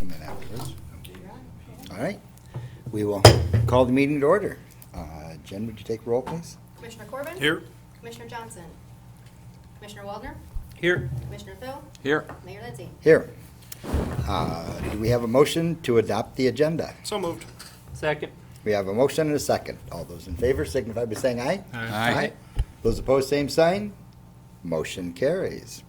come in afterwards. All right. We will call the meeting to order. Jen, would you take roll, please? Commissioner Corbin? Here. Commissioner Johnson? Commissioner Waldner? Here. Commissioner Phil? Here. Mayor Lindsay? Here. Do we have a motion to adopt the agenda? So moved. Second. We have a motion and a second. All those in favor signify by saying aye. Aye. Those opposed, same sign. Motion carries.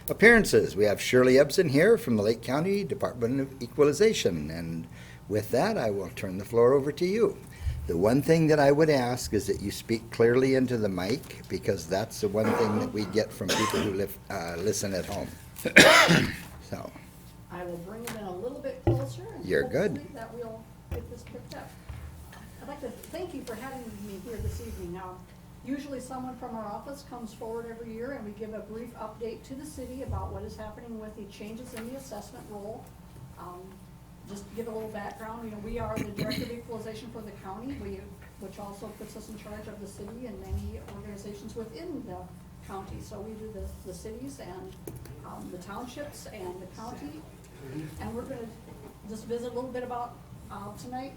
Appearances. We have Shirley Ebsen here from the Lake County Department of Equalization. And with that, I will turn the floor over to you. The one thing that I would ask is that you speak clearly into the mic, because that's the one thing that we get from people who listen at home. So, I will bring it in a little bit closer. And You're good. hopefully that we'll get this picked up. I'd like to thank you for having me here this evening. Now, usually someone from our office comes forward every year and we give a brief update to the city about what is happening with the changes in the assessment role. Just to give a little background, we are the Director of Equalization for the county, which also puts us in charge of the city and many organizations within the county. So we do the cities and the townships and the county. And we're gonna just visit a little bit about tonight.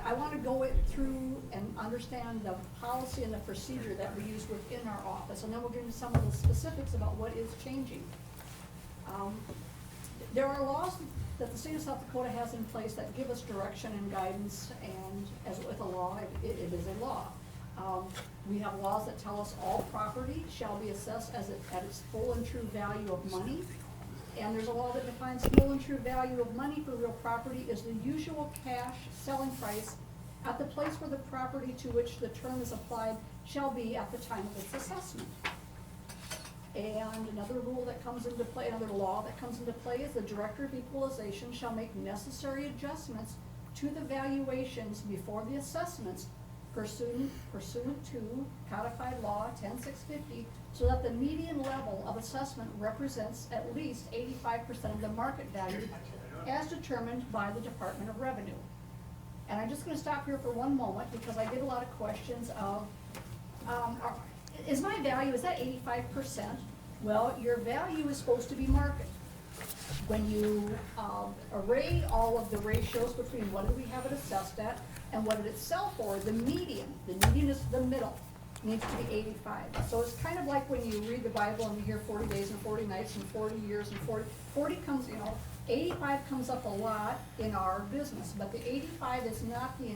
I want to go through and understand the policy and the procedure that we use within our office, and then we'll get into some of the specifics about what is changing. There are laws that the state of South Dakota has in place that give us direction and guidance, and as with a law, it is a law. We have laws that tell us all property shall be assessed at its full and true value of money. And there's a law that defines full and true value of money for real property is the usual cash selling price at the place where the property to which the term is applied shall be at the time of its assessment. And another rule that comes into play, another law that comes into play is the Director of Equalization shall make necessary adjustments to the valuations before the assessments pursuant to codified law 10650, so that the median level of assessment represents at least 85% of the market value as determined by the Department of Revenue. And I'm just going to stop here for one moment because I get a lot of questions of, is my value, is that 85%? Well, your value is supposed to be market. When you array all of the ratios between what do we have it assessed at and what did it sell for, the median is the middle, needs to be 85. So it's kind of like when you read the Bible and you hear 40 days and 40 nights and 40 years and 40 comes, 85 comes up a lot in our business, but the 85 is not the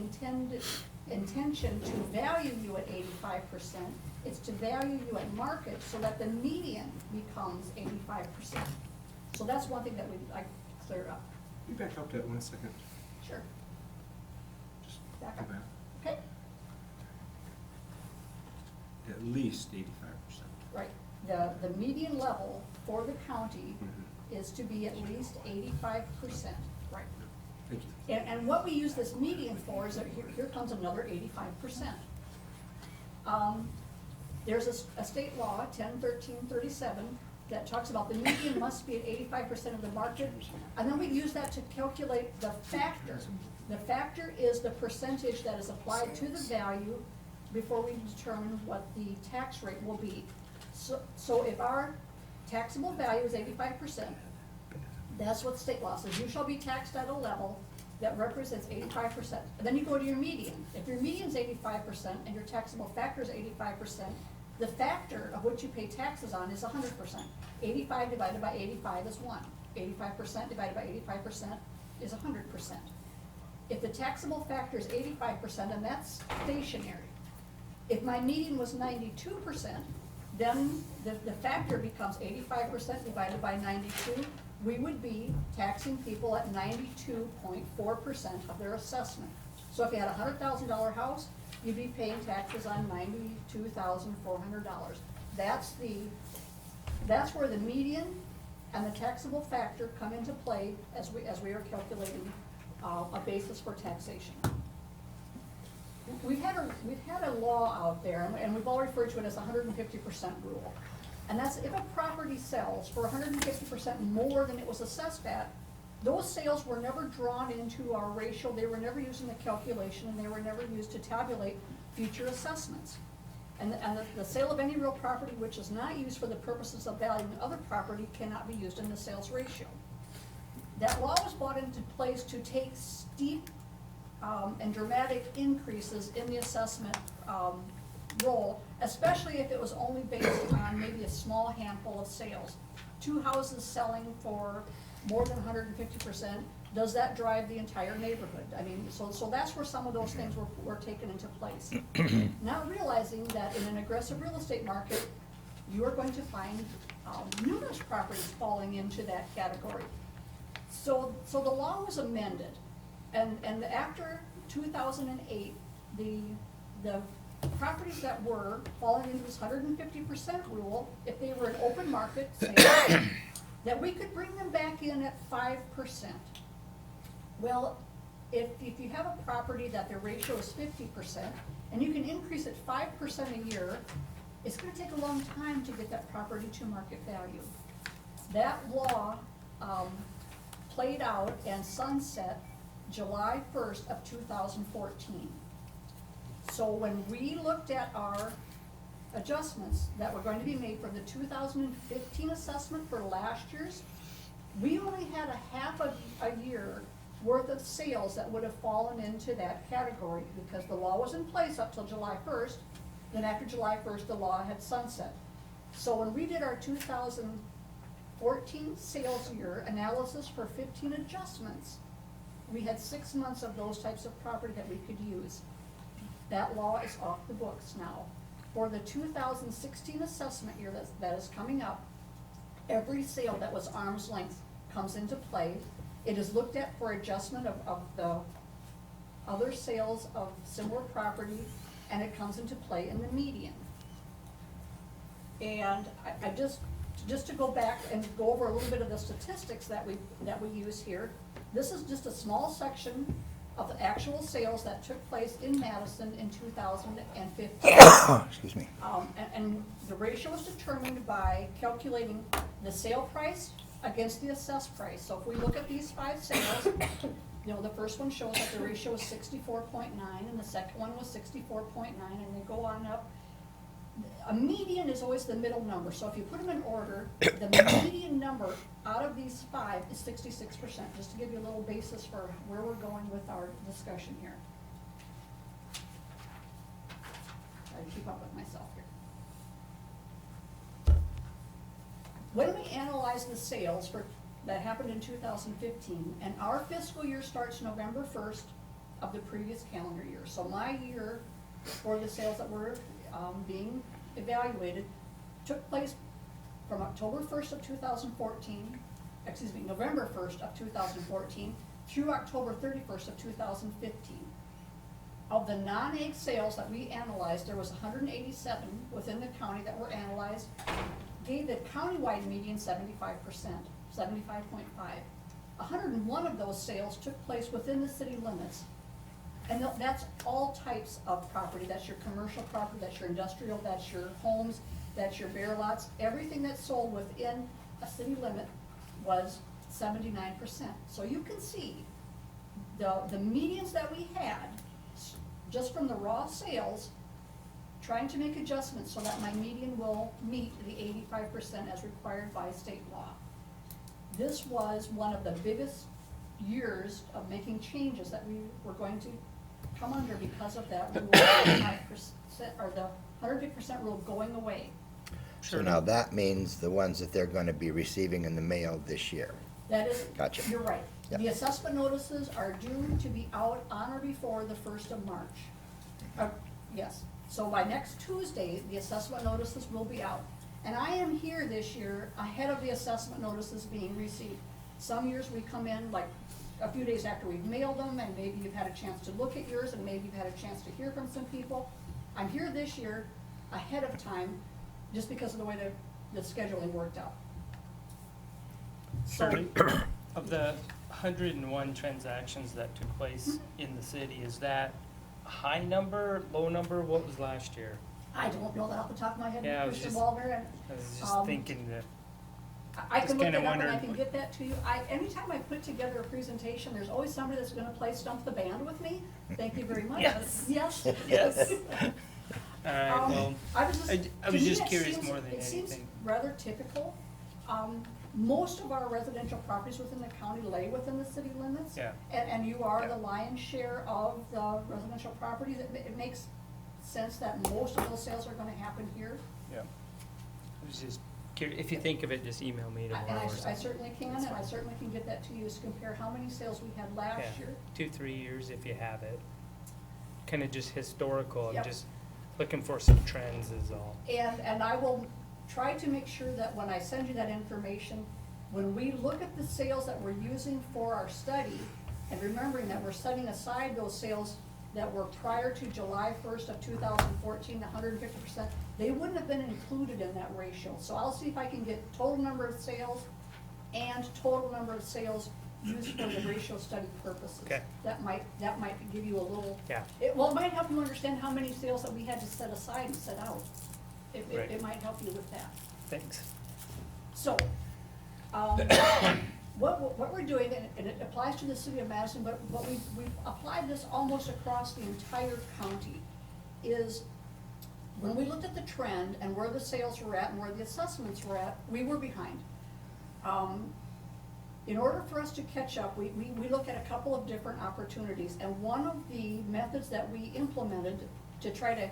intention to value you at 85%. It's to value you at market so that the median becomes 85%. So that's one thing that we'd like to clear up. You back up that 1 second. Sure. Just Back go up. back. Okay, At least 85%. right. The median level for the county Mhm. is to be at least 85%. Right. Thank you. And what we use this median for is that here comes another 85%. There's a state law, 101337, that talks about the median must be at 85% of the market, and then we use that to calculate the factor. The factor is the percentage that is applied to the value before we determine what the tax rate will be. So if our taxable value is 85%, that's what state law says. You shall be taxed at a level that represents 85%. And then you go to your median. If your median is 85% and your taxable factor is 85%, the factor of which you pay taxes on is 100%. 85 divided by 85 is 1. 85% divided by 85% is 100%. If the taxable factor is 85%, and that's stationary, if my median was 92%, then the factor becomes 85% divided by 92. We would be taxing people at 92.4% of their assessment. So if you had a $100,000 house, you'd be paying taxes on $92,400. That's where the median and the taxable factor come into play as we are calculating a basis for taxation. We've had a law out there, and we've all referred to it as a 150% rule. And that's if a property sells for 150% more than it was assessed at, those sales were never drawn into our ratio, they were never used in the calculation, and they were never used to tabulate future assessments. And the sale of any real property which is not used for the purposes of valuing other property cannot be used in the sales ratio. That law was brought into place to take steep and dramatic increases in the assessment roll, especially if it was only based on maybe a small handful of sales. 2 houses selling for more than 150%, does that drive the entire neighborhood? I mean, so that's where some of those things were taken into place. Not realizing that in an aggressive real estate market, you are going to find numerous properties falling into that category. So the law was amended, and after 2008, the properties that were falling into this 150% rule, if they were an open market sale, that we could bring them back in at 5%. Well, if you have a property that the ratio is 50%, and you can increase it 5% a year, it's gonna take a long time to get that property to market value. That law played out and sunset July 1st of 2014. So when we looked at our adjustments that were going to be made for the 2015 assessment for last year's, we only had a half a year worth of sales that would have fallen into that category because the law was in place up till July 1st. Then after July 1st, the law had sunset. So when we did our 2014 sales year analysis for 15 adjustments, we had 6 months of those types of property that we could use. That law is off the books now. For the 2016 assessment year that is coming up, every sale that was arm's length comes into play. It is looked at for adjustment of the other sales of similar property, and it comes into play in the median. And I just to go back and go over a little bit of the statistics that we use here, this is just a small section of the actual sales that took place in Madison in 2015. Excuse me. And the ratio is determined by calculating the sale price against the assessed price. So if we look at these 5 sales, you know, the first one shows that the ratio is 64.9, and the second one was 64.9, and they go on up. A median is always the middle number, so if you put them in order, the median number out of these 5 is 66%, just to give you a little basis for where we're going with our discussion here. Try to keep up with myself here. When we analyze the sales that happened in 2015, and our fiscal year starts November 1st of the previous calendar year. So my year for the sales that were being evaluated took place from October 1st of 2014, November 1st of 2014 through October 31st of 2015. Of the non-ag sales that we analyzed, there was 187 within the county that were analyzed, gave the countywide median 75%, 75.5. 101 of those sales took place within the city limits. And that's all types of property. That's your commercial property, that's your industrial, that's your homes, that's your bare lots. Everything that's sold within a city limit was 79%. So you can see the medians that we had, just from the raw sales, trying to make adjustments so that my median will meet the 85% as required by state law. This was one of the biggest years of making changes that we were going to come under because of that rule, 5%, or the 150% rule going away. So now that means the ones that they're gonna be receiving in the mail this year. That is, Gotcha. you're right. Yep. The assessment notices are due to be out on or before the 1st of March. Yes, so by next Tuesday, the assessment notices will be out. And I am here this year ahead of the assessment notices being received. Some years we come in like a few days after we've mailed them, and maybe you've had a chance to look at yours, and maybe you've had a chance to hear from some people. I'm here this year ahead of time, just because of the way the scheduling worked out. So, Shirley, of the 101 transactions that took place in the city, is that a high number, low number? What was last year? I don't know that off the top of my head, Yeah, I was Christian just- Walner, and I was just thinking that. I Just can look kinda it up and I wondered can get that to you. Anytime I put together a presentation, there's always somebody that's gonna play stump the band with me. Thank you very much. Yes. Yes. Yes. All right, well, I was I to was me, just it curious seems- more than It seems anything. rather typical. most of our residential properties within the county lay within the city limits. Yeah. And you are Yeah. the lion's share of the residential properties. It makes sense that most of those sales are gonna happen here. Yeah. I was just curious, if you think of it, just email me And tomorrow or I something. certainly can, That's and I fine. certainly can get that to you to compare how many sales we had last Yeah, year. 2-3 years if you have it. Kind of just historical, I'm Yep. just looking for some trends is all. And I will try to make sure that when I send you that information, when we look at the sales that we're using for our study, and remembering that we're setting aside those sales that were prior to July 1st of 2014, 150%, they wouldn't have been included in that ratio. So I'll see if I can get total number of sales and total number of sales used for the ratio study purposes. Okay. That might give you a little. Yeah. It might help you understand how many sales that we had to set aside and set out. Right. It might help you with that. Thanks. So, what we're doing, and it applies to the city of Madison, but we've applied this almost across the entire county, is when we looked at the trend and where the sales were at and where the assessments were at, we were behind. In order for us to catch up, we look at a couple of different opportunities, and one of the methods that we implemented to try to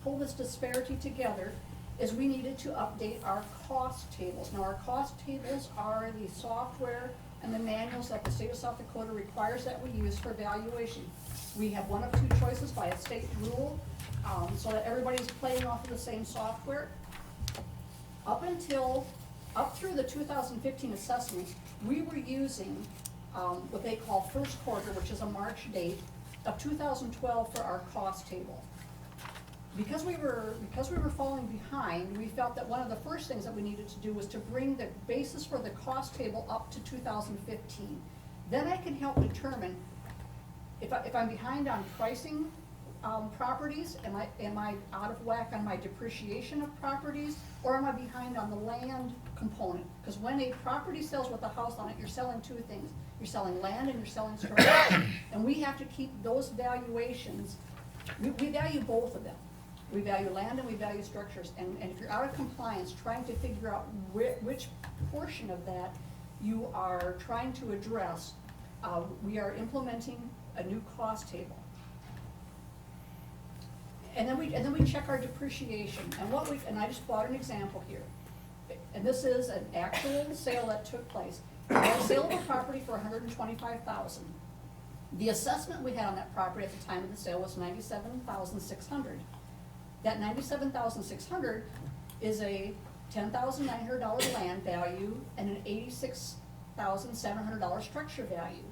pull this disparity together is we needed to update our cost tables. Now, our cost tables are the software and the manuals that the state of South Dakota requires that we use for valuation. We have one of two choices by a state rule, so that everybody's playing off of the same software. Up through the 2015 assessments, we were using what they call first quarter, which is a March date, of 2012 for our cost table. Because we were falling behind, we felt that one of the first things that we needed to do was to bring the basis for the cost table up to 2015. Then I can help determine if I'm behind on pricing properties, am I out of whack on my depreciation of properties, or am I behind on the land component? Because when a property sells with a house on it, you're selling two things. You're selling land and you're selling structure. And we have to keep those valuations, we value both of them. We value land and we value structures, and if you're out of compliance, trying to figure out which portion of that you are trying to address, we are implementing a new cost table. And then we check our depreciation, and I just brought an example here. And this is an actual sale that took place. We had a sale of a property for $125,000. The assessment we had on that property at the time of the sale was $97,600. That $97,600 is a $10,900 land value and an $86,700 structure value.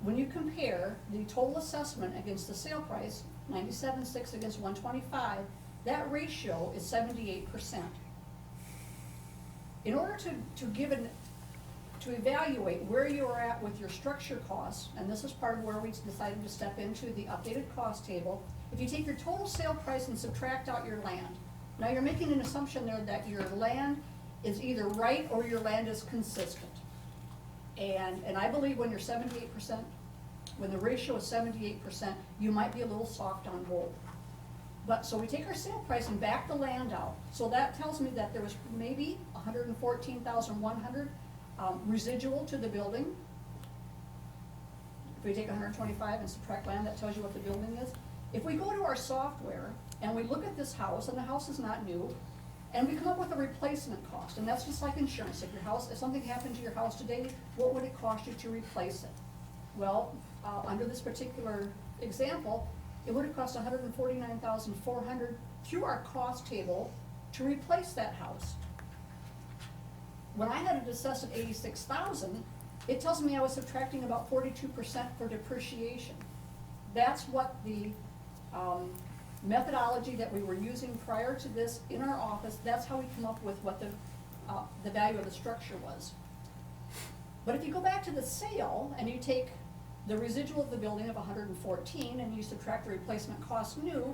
When you compare the total assessment against the sale price, 97.6 against 125, that ratio is 78%. In order to evaluate where you are at with your structure costs, and this is part of where we decided to step into the updated cost table, if you take your total sale price and subtract out your land, now you're making an assumption there that your land is either right or your land is consistent. And I believe when you're 78%, when the ratio is 78%, you might be a little soft on both. But, so we take our sale price and back the land out. So that tells me that there was maybe $114,100 residual to the building. If we take 125 and subtract land, that tells you what the building is. If we go to our software and we look at this house, and the house is not new, and we come up with a replacement cost, and that's just like insurance. If something happened to your house today, what would it cost you to replace it? Well, under this particular example, it would have cost $149,400 through our cost table to replace that house. When I had it assessed at $86,000, it tells me I was subtracting about 42% for depreciation. That's what the methodology that we were using prior to this in our office, that's how we come up with what the value of the structure was. But if you go back to the sale and you take the residual of the building of 114 and you subtract the replacement cost new,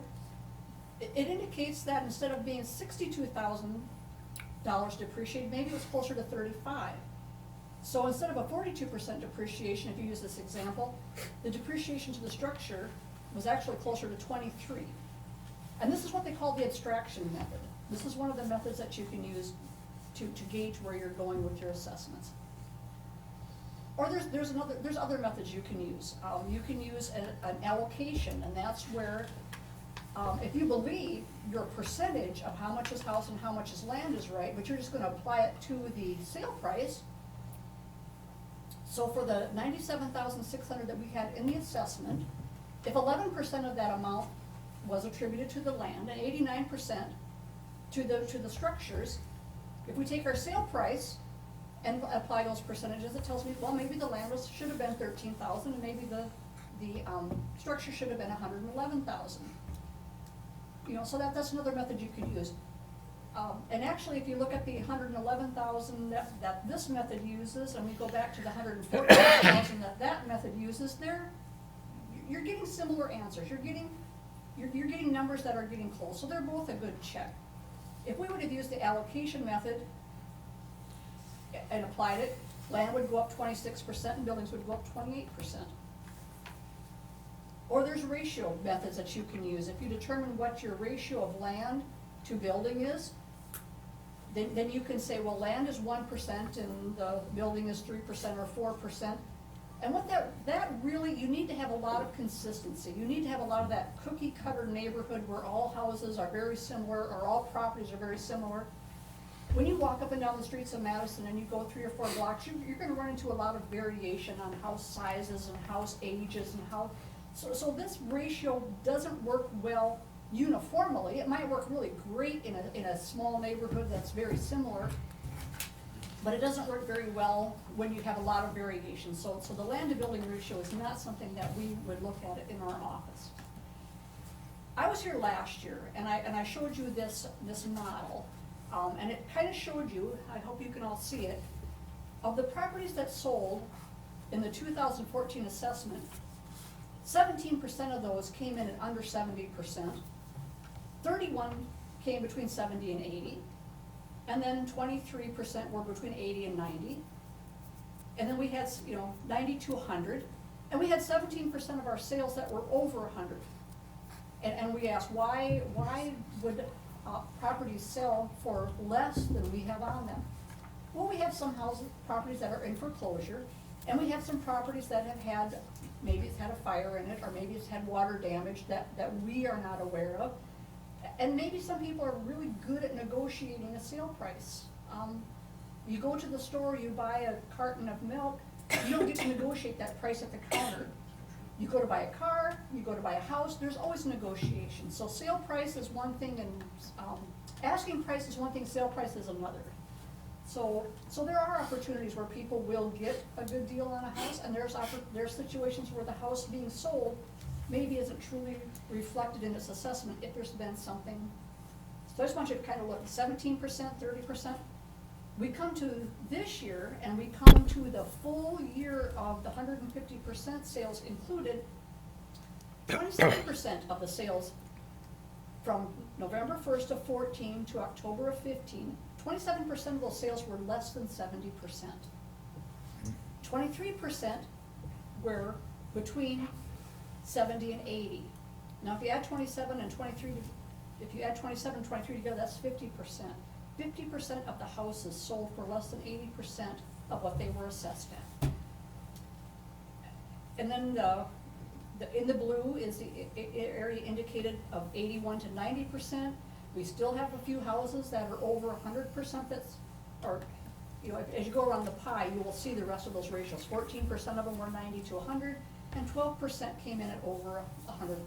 it indicates that instead of being $62,000 depreciated, maybe it was closer to 35. So instead of a 42% depreciation, if you use this example, the depreciation to the structure was actually closer to 23. And this is what they call the abstraction method. This is one of the methods that you can use to gauge where you're going with your assessments. Or there's other methods you can use. You can use an allocation, and that's where, if you believe your percentage of how much is house and how much is land is right, but you're just gonna apply it to the sale price. So for the $97,600 that we had in the assessment, if 11% of that amount was attributed to the land and 89% to the structures, if we take our sale price and apply those percentages, it tells me, well, maybe the land should have been 13,000, and maybe the structure should have been 111,000. You know, so that's another method you could use. And actually, if you look at the 111,000 that this method uses, and we go back to the 114,000 that method uses, you're getting similar answers. You're getting numbers that are getting close, so they're both a good check. If we would have used the allocation method and applied it, land would go up 26% and buildings would go up 28%. Or there's ratio methods that you can use. If you determine what your ratio of land to building is, then you can say, well, land is 1% and the building is 3% or 4%. And what that really, you need to have a lot of consistency. You need to have a lot of that cookie cutter neighborhood where all houses are very similar or all properties are very similar. When you walk up and down the streets of Madison and you go 3 or 4 blocks, you're gonna run into a lot of variation on house sizes and house ages and how, so this ratio doesn't work well uniformly. It might work really great in a small neighborhood that's very similar, but it doesn't work very well when you have a lot of variation. So the land to building ratio is not something that we would look at it in our office. I was here last year and I showed you this model, and it kind of showed you, I hope you can all see it, of the properties that sold in the 2014 assessment, 17% of those came in at under 70%, 31 came between 70 and 80, and then 23% were between 80 and 90. And then we had, 90 to 100, and we had 17% of our sales that were over 100. And we asked, why would properties sell for less than we have on them? Well, we have some properties that are in foreclosure, and we have some properties that have had, maybe it's had a fire in it, or maybe it's had water damage that we are not aware of. And maybe some people are really good at negotiating a sale price. You go to the store, you buy a carton of milk, you don't get to negotiate that price at the counter. You go to buy a car, you go to buy a house, there's always negotiation. So sale price is one thing, and asking price is one thing, sale price is another. So there are opportunities where people will get a good deal on a house, and there's situations where the house being sold maybe isn't truly reflected in its assessment if there's been something. So I just want you to kind of look, 17%, 30%. We come to this year, and we come to the full year of the 150% sales included, 27% of the sales from November 1st of 14 to October of 15, 27% of those sales were less than 70%. 23% were between 70 and 80. Now, if you add 27 and 23, together, that's 50%. 50% of the houses sold for less than 80% of what they were assessed at. And then in the blue is the area indicated of 81 to 90%. We still have a few houses that are over 100% as you go around the pie, you will see the rest of those ratios. 14% of them were 90 to 100, and 12% came in at over 100%.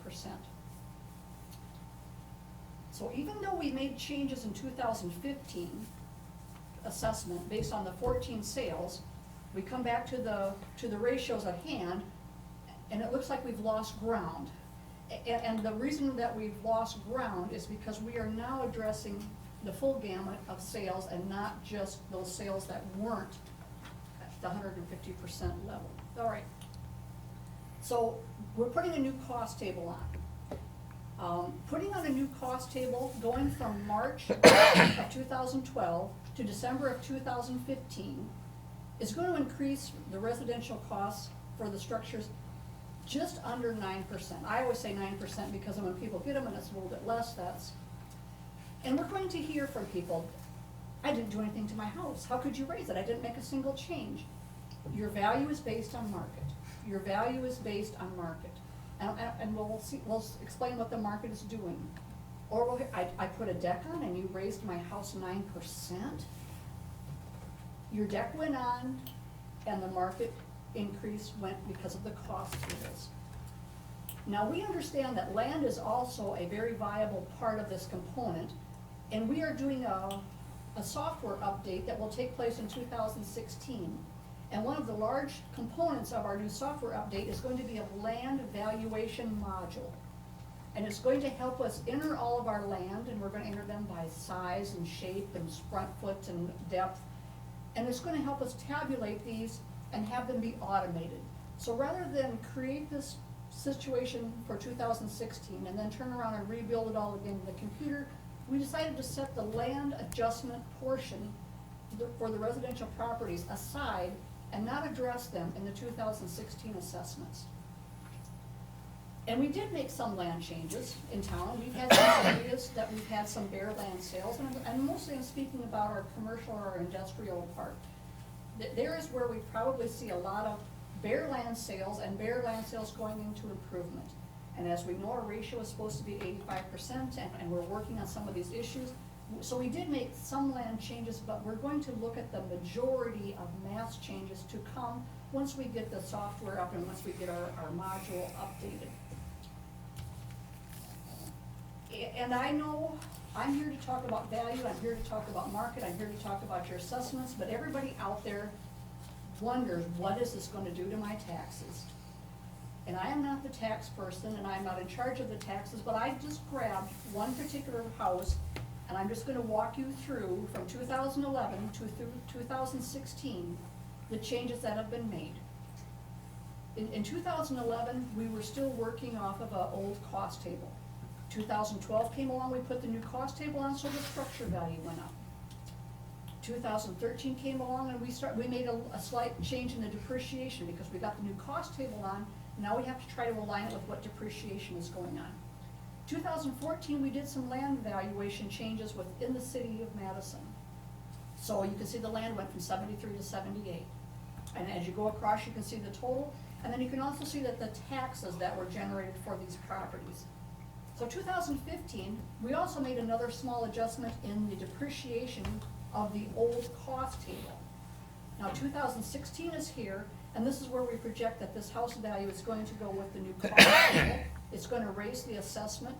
So even though we made changes in 2015 assessment based on the 14 sales, we come back to the ratios at hand, and it looks like we've lost ground. And the reason that we've lost ground is because we are now addressing the full gamut of sales and not just those sales that weren't at the 150% level. All right. So we're putting a new cost table on. Putting on a new cost table going from March of 2012 to December of 2015 is going to increase the residential costs for the structures just under 9%. I always say 9% because when people get them and it's a little bit less, and we're going to hear from people. I didn't do anything to my house. How could you raise it? I didn't make a single change. Your value is based on market. Your value is based on market. And we'll see, we'll explain what the market is doing. Or I put a deck on and you raised my house 9%. Your deck went on and the market increase went because of the cost tables. Now, we understand that land is also a very viable part of this component, and we are doing a software update that will take place in 2016. And one of the large components of our new software update is going to be a land valuation module. And it's going to help us enter all of our land, and we're gonna enter them by size and shape and front foot and depth. And it's gonna help us tabulate these and have them be automated. So rather than create this situation for 2016 and then turn around and rebuild it all again in the computer, we decided to set the land adjustment portion for the residential properties aside and not address them in the 2016 assessments. And we did make some land changes in town. We've had some areas that we've had some bare land sales, and mostly I'm speaking about our commercial or our industrial part. There is where we probably see a lot of bare land sales and bare land sales going into improvement. And as we know, our ratio is supposed to be 85%, and we're working on some of these issues. So we did make some land changes, but we're going to look at the majority of mass changes to come once we get the software up and once we get our module updated. And I know I'm here to talk about value, I'm here to talk about market, I'm here to talk about your assessments, but everybody out there wonders, what is this gonna do to my taxes? And I am not the tax person, and I'm not in charge of the taxes, but I just grabbed one particular house, and I'm just gonna walk you through from 2011 to through 2016, the changes that have been made. In 2011, we were still working off of an old cost table. 2012 came along, we put the new cost table on, so the structure value went up. 2013 came along and we made a slight change in the depreciation because we got the new cost table on. Now we have to try to align it with what depreciation is going on. 2014, we did some land valuation changes within the city of Madison. So you can see the land went from 73 to 78. And as you go across, you can see the total, and then you can also see that the taxes that were generated for these properties. So 2015, we also made another small adjustment in the depreciation of the old cost table. Now 2016 is here, and this is where we project that this house value is going to go with the new cost table. It's going to raise the assessment,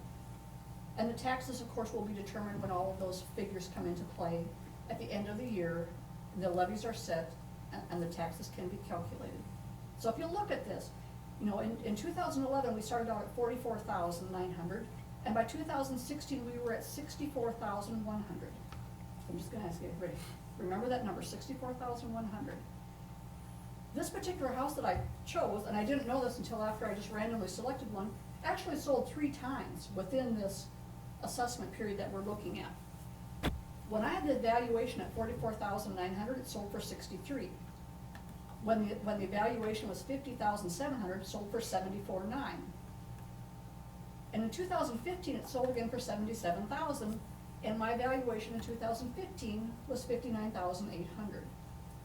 and the taxes, of course, will be determined when all of those figures come into play at the end of the year. The levies are set, and the taxes can be calculated. So if you look at this, you know, in 2011, we started out at 44,900, and by 2016, we were at 64,100. I'm just gonna ask you, everybody, remember that number, 64,100. This particular house that I chose, and I didn't know this until after I just randomly selected one, actually sold 3 times within this assessment period that we're looking at. When I had the valuation at 44,900, it sold for 63. When the valuation was 50,700, it sold for 74,900. And in 2015, it sold again for 77,000, and my valuation in 2015 was 59,800.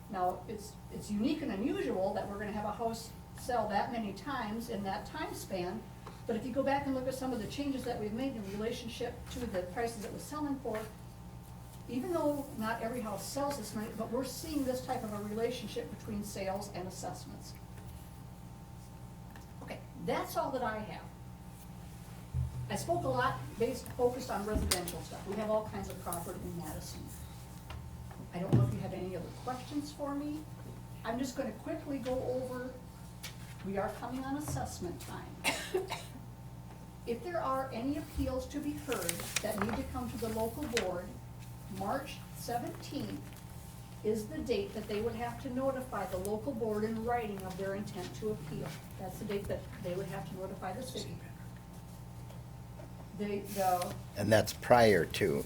Now, it's unique and unusual that we're gonna have a house sell that many times in that time span, but if you go back and look at some of the changes that we've made in relationship to the prices it was selling for, even though not every house sells this many, but we're seeing this type of a relationship between sales and assessments. Okay, that's all that I have. I spoke a lot focused on residential stuff. We have all kinds of property in Madison. I don't know if you have any other questions for me. I'm just gonna quickly go over, we are coming on assessment time. If there are any appeals to be heard that need to come to the local board, March 17th is the date that they would have to notify the local board in writing of their intent to appeal. That's the date that they would have to notify the city. And that's prior to,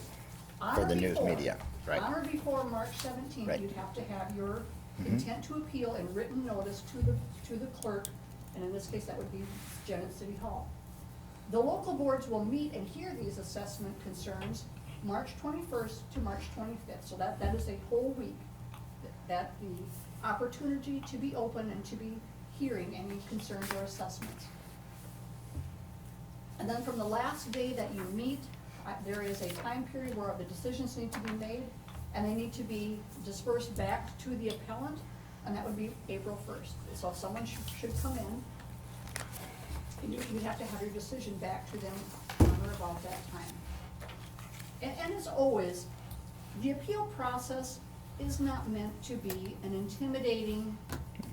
for the news before- media, right? On or before March 17th, Right. you'd have to have your intent to appeal and written notice to the clerk, and in this case, that would be Jen at City Hall. The local boards will meet and hear these assessment concerns March 21st to March 25th. So that is a whole week that the opportunity to be open and to be hearing any concerns or assessments. And then from the last day that you meet, there is a time period where the decisions need to be made, and they need to be dispersed back to the appellant, and that would be April 1st. So if someone should come in, and you have to have your decision back to them on or about that time. And as always, the appeal process is not meant to be an intimidating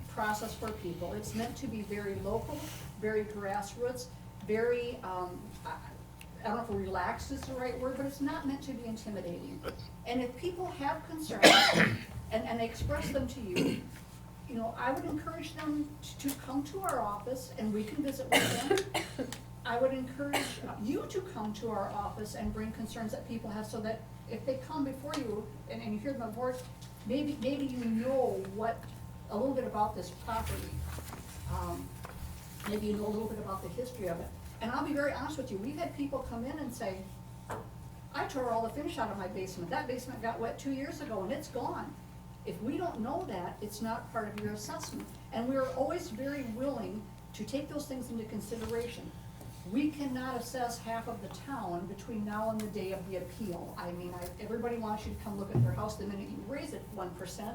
process for people. It's meant to be very local, very grassroots, very, I don't know if relaxed is the right word, but it's not meant to be intimidating. And if people have concerns and they express them to you, you know, I would encourage them to come to our office and we can visit with them. I would encourage you to come to our office and bring concerns that people have, so that if they come before you and you hear them voice, maybe you know a little bit about this property. Maybe you know a little bit about the history of it. And I'll be very honest with you, we've had people come in and say, I tore all the finish out of my basement. That basement got wet 2 years ago and it's gone. If we don't know that, it's not part of your assessment. And we're always very willing to take those things into consideration. We cannot assess half of the town between now and the day of the appeal. I mean, everybody wants you to come look at their house the minute you raise it 1%.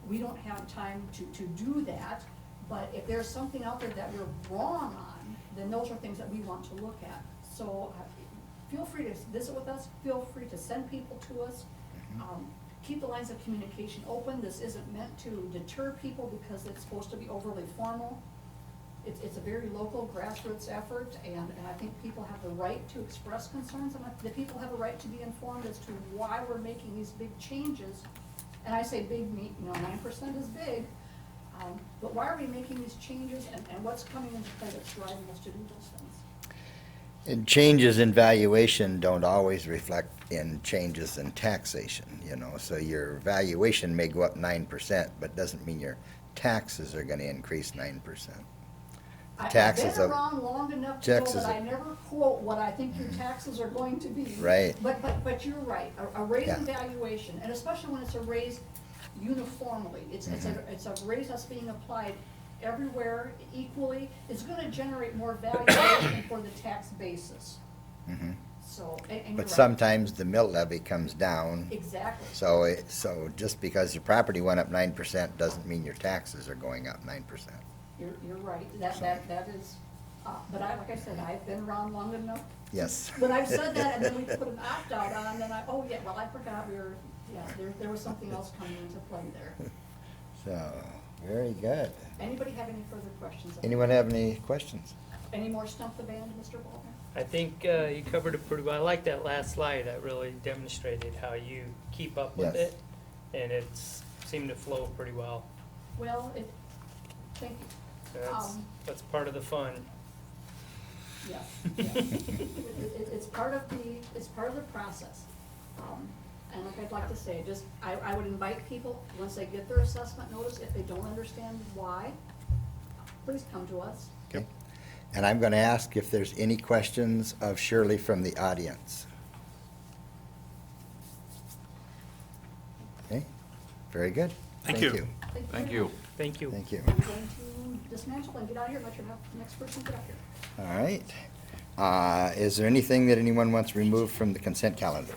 We don't have time to do that, but if there's something out there that we're wrong on, then those are things that we want to look at. So feel free to visit with us, feel free to send people to us. Keep the lines of communication open. This isn't meant to deter people because it's supposed to be overly formal. It's a very local grassroots effort, and I think people have the right to express concerns, and the people have a right to be informed as to why we're making these big changes. And I say big, 9% is big, but why are we making these changes, and what's coming into play that's driving us to do those things? And changes in valuation don't always reflect in changes in taxation, you know, so your valuation may go up 9%, but doesn't mean your taxes are gonna increase 9%. Taxes I've been of- around long enough to know taxes that I of- never quote what I think your taxes are going to be. Right. But you're right, a raise in Yeah. valuation, and especially when it's a raise uniformly, it's a raise that's being applied everywhere equally, is gonna generate more valuation for the tax basis. Mhm. So, and you're But right. sometimes the mill levy comes down, Exactly. so just because your property went up 9% doesn't mean your taxes are going up 9%. You're right, that is, but like I said, I've been around long enough. Yes. When I've said that, and then we put an opt-out on, then I forgot there was something else coming into play there. So, very good. Anybody have any further questions? Anyone have any questions? Any more stump the band, Mr. Baldwin? I think you covered it pretty well. I like that last slide. That really demonstrated how you keep up with Yes. it, and it seemed to flow pretty well. Well, thank you. So that's part of the fun. Yes, yes. It's part of the process. And like I'd like to say, I would invite people, once they get their assessment notice, if they don't understand why, please come to us. Okay. And I'm gonna ask if there's any questions of Shirley from the audience. Okay, very good. Thank you. you. Thank very you. much. Thank you. Thank you. I'm going to dismantle and get out of here, let your next person get up here. All right. Is there anything that anyone wants removed from the consent calendar?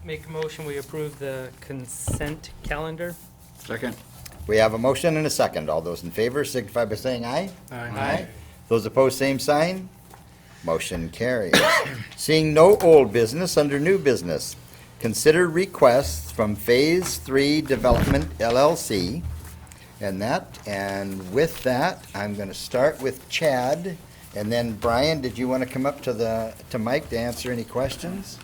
Make a motion, we approve the consent calendar. Second. We have a motion and a second. All those in favor signify by saying aye. Aye. Those opposed, same sign. Motion carries. Seeing no old business under new business, consider requests from Phase 3 Development LLC. And with that, I'm going to start with Chad, and then Brian, did you want to come up to Mike to answer any questions?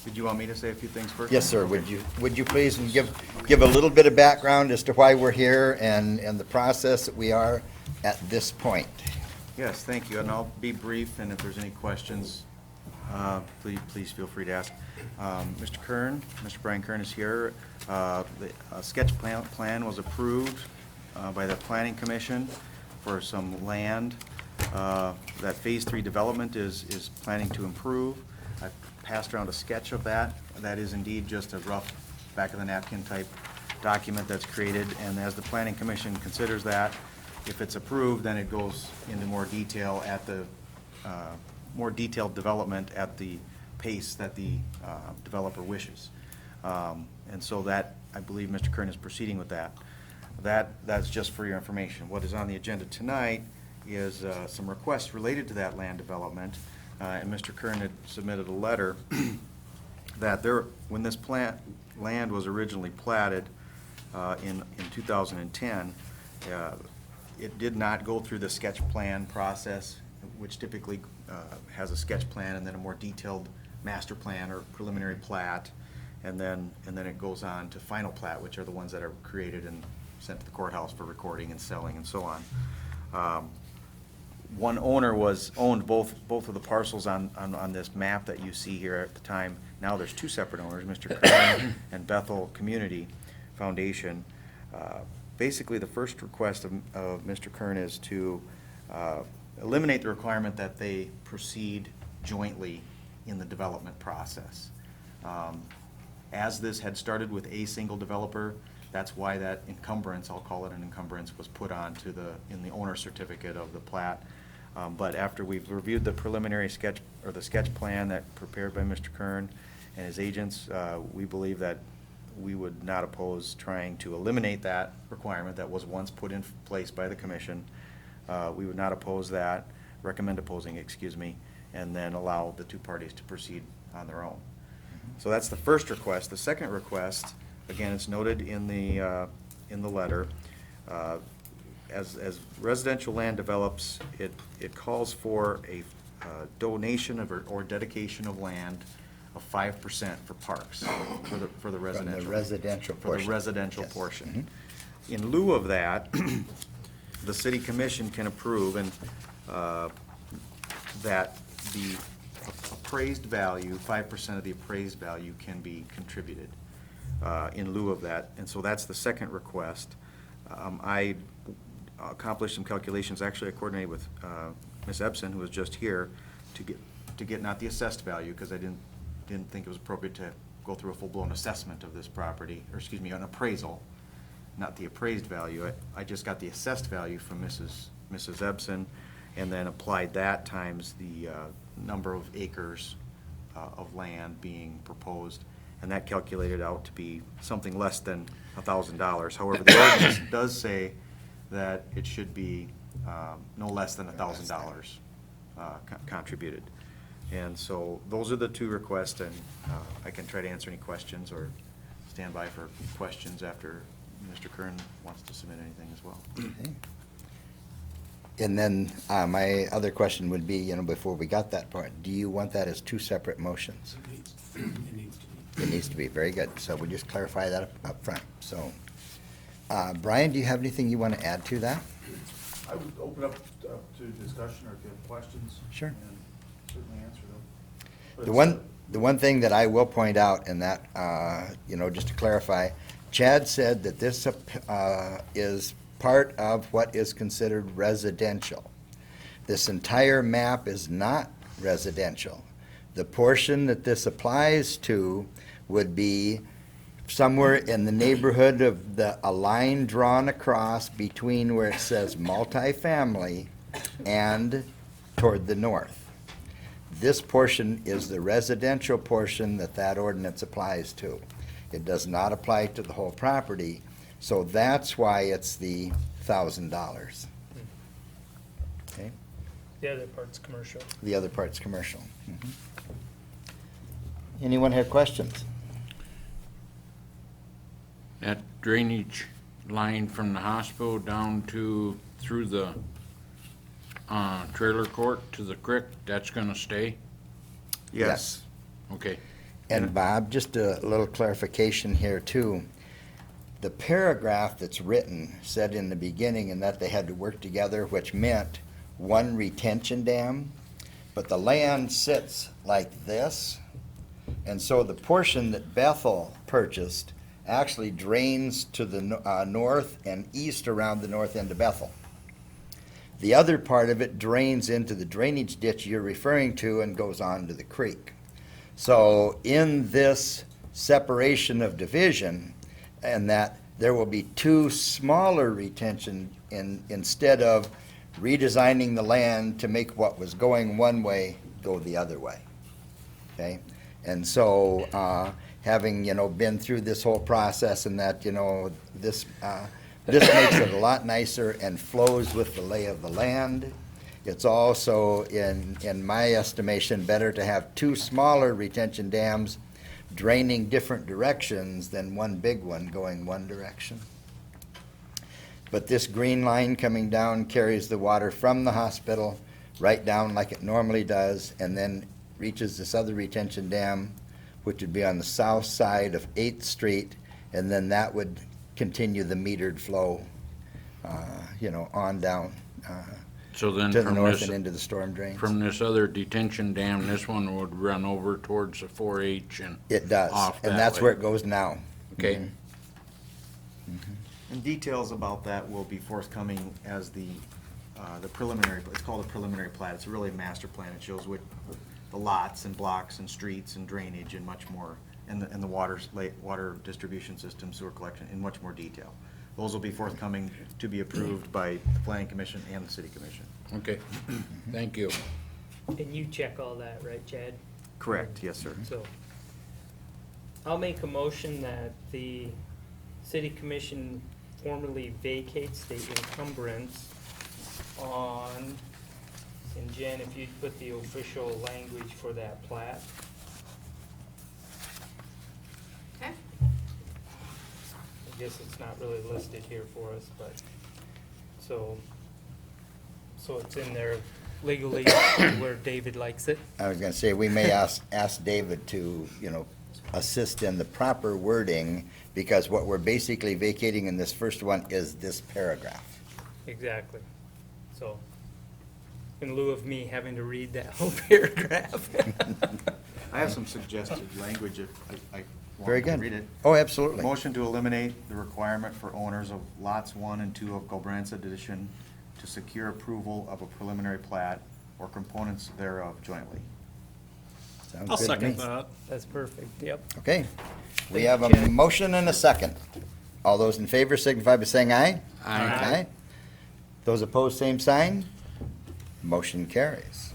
Did you want me to say a few things first? Yes, sir. Would you please and give a little bit of background as to why we're here and the process that we are at this point? Yes, thank you, and I'll be brief, and if there's any questions, please feel free to ask. Mr. Kern, Mr. Brian Kern is here. The sketch plan was approved by the Planning Commission for some land that Phase 3 development is planning to improve. I passed around a sketch of that. That is indeed just a rough back-of-the-napkin type document that's created, and as the Planning Commission considers that, if it's approved, then it goes into more detail at the, more detailed development at the pace that the developer wishes. And so that, I believe Mr. Kern is proceeding with that. That's just for your information. What is on the agenda tonight is some requests related to that land development. And Mr. Kern had submitted a letter that when this land was originally platted in 2010, it did not go through the sketch plan process, which typically has a sketch plan and then a more detailed master plan or preliminary plat, and then it goes on to final plat, which are the ones that are created and sent to the courthouse for recording and selling and so on. One owner owned both of the parcels on this map that you see here at the time. Now there's two separate owners, Mr. Kern and Bethel Community Foundation. Basically, the first request of Mr. Kern is to eliminate the requirement that they proceed jointly in the development process. As this had started with a single developer, that's why that encumbrance, I'll call it an encumbrance, was put on to in the owner certificate of the plat. But after we've reviewed the preliminary sketch, or the sketch plan that prepared by Mr. Kern and his agents, we believe that we would not oppose trying to eliminate that requirement that was once put in place by the commission. We would not oppose that, recommend opposing, excuse me, and then allow the two parties to proceed on their own. So that's the first request. The second request, again, it's noted in the letter. As residential land develops, it calls for a donation or dedication of land of 5% for parks, for the residential. From the residential portion. For the residential Yes. portion. In lieu of that, the city commission can approve that the appraised value, 5% of the appraised value can be contributed in lieu of that. And so that's the second request. I accomplished some calculations. Actually, I coordinated with Ms. Ebsen, who was just here, to get not the assessed value, because I didn't think it was appropriate to go through a full-blown assessment of this property, or excuse me, an appraisal, not the appraised value. I just got the assessed value from Mrs. Ebsen, and then applied that times the number of acres of land being proposed, and that calculated out to be something less than $1,000. However, the ordinance does say that it should be no less than $1,000 contributed. And so those are the two requests, and I can try to answer any questions or stand by for questions after Mr. Kern wants to submit anything as well. Okay. And then my other question would be, before we got that part, do you want that as two separate motions? It needs to be. It needs to be, very good. So we'll just clarify that up front. So, Brian, do you have anything you want to add to that? I would open up to discussion, or if you have questions. Sure. And certainly answer them. But The one thing that I will point out, and that, just to clarify, Chad said that this is part of what is considered residential. This entire map is not residential. The portion that this applies to would be somewhere in the neighborhood of a line drawn across between where it says multifamily and toward the north. This portion is the residential portion that ordinance applies to. It does not apply to the whole property, so that's why it's the $1,000. Okay? The other part's commercial. The other part's commercial. Mhm. Anyone have questions? That drainage line from the hospital down through the trailer court to the creek, that's gonna stay? Yes. Okay. And Bob, just a little clarification here too. The paragraph that's written said in the beginning and that they had to work together, which meant one retention dam, but the land sits like this. And so the portion that Bethel purchased actually drains to the north and east around the north end of Bethel. The other part of it drains into the drainage ditch you're referring to and goes on to the creek. So in this separation of division, and that there will be two smaller retention instead of redesigning the land to make what was going one way go the other way. Okay? And so, having, been through this whole process and that, this makes it a lot nicer and flows with the lay of the land. It's also, in my estimation, better to have two smaller retention dams draining different directions than one big one going one direction. But this green line coming down carries the water from the hospital right down like it normally does, and then reaches this other retention dam, which would be on the south side of 8th Street, and then that would continue the metered flow, on down So then to the from north this, and into the storm drains. from this other detention dam, this one would run over towards the 4-H and It does, off and that that's way. where it goes now. Okay. Mhm. And details about that will be forthcoming as the preliminary, it's called a preliminary plat. It's really a master plan. It shows what the lots and blocks and streets and drainage and much more, and the water distribution system, sewer collection, in much more detail. Those will be forthcoming to be approved by the planning commission and the city commission. Okay, thank you. And you check all that, right, Chad? Correct, yes, sir. So, I'll make a motion that the city commission formally vacates the encumbrance on, and Jen, if you'd put the official language for that plat. Okay. I guess it's not really listed here for us, but, so it's in there legally where David likes it. I was gonna say, we may ask David to, assist in the proper wording, because what we're basically vacating in this first one is this paragraph. Exactly. So, in lieu of me having to read that whole paragraph. I have some suggested language if I Very want to good. read it. Oh, absolutely. Motion to eliminate the requirement for owners of lots 1 and 2 of Gobranza Edition to secure approval of a preliminary plat or components thereof jointly. Sounds I'll good to second me. that. That's perfect, yep. Okay, we Thank have you, a Chad. motion and a second. All those in favor signify by saying aye. Aye. Those opposed, same sign. Motion carries.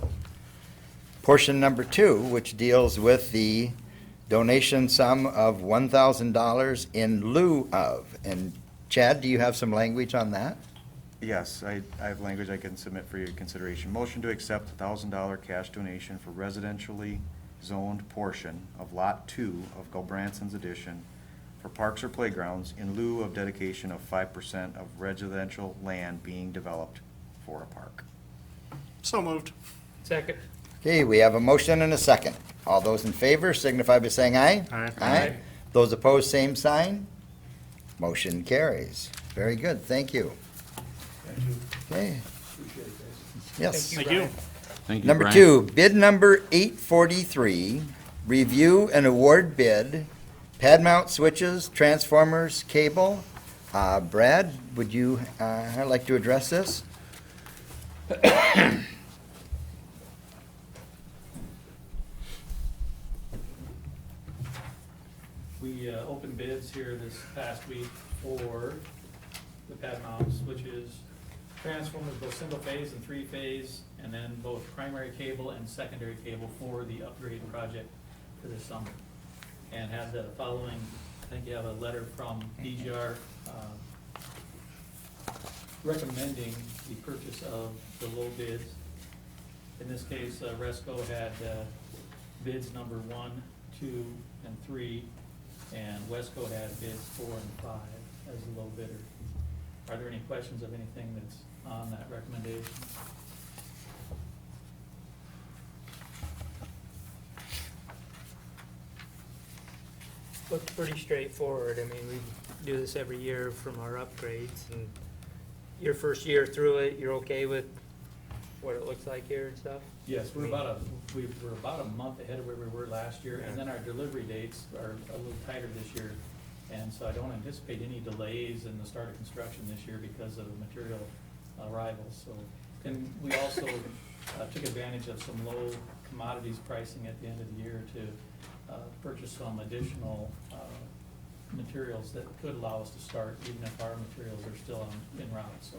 Portion number 2, which deals with the donation sum of $1,000 in lieu of. And Chad, do you have some language on that? Yes, I have language I can submit for your consideration. Motion to accept $1,000 cash donation for residentially zoned portion of Lot 2 of Gulbranson's addition for parks or playgrounds in lieu of dedication of 5% of residential land being developed for a park. So moved. Second. Okay, we have a motion and a second. All those in favor signify by saying aye. Aye. Aye. Those opposed, same sign. Motion carries. Very good, thank you. Thank you. Okay, Appreciate it, guys. yes. Thank you. Thank you, Number Brian. 2, bid number 843, review and award bid, pad mount switches, transformers, cable. Brad, would you like to address this? We opened bids here this past week for the pad mounts, which is transformers, both single phase and 3-phase, and then both primary cable and secondary cable for the upgrade project for this summer. And had the following, I think you have a letter from DGR recommending the purchase of the low bids. In this case, Resco had bids number 1, 2, and 3, and Wesco had bids 4 and 5 as the low bidder. Are there any questions of anything that's on that recommendation? Looks pretty straightforward. I mean, we do this every year from our upgrades, and your first year through it, you're okay with what it looks like here and stuff? Yes, we're about a month ahead of where we were last year, and then our delivery dates are a little tighter this year. And so I don't anticipate any delays in the start of construction this year because of material arrivals. So And we also took advantage of some low commodities pricing at the end of the year to purchase some additional materials that could allow us to start, even if our materials are still en route, so.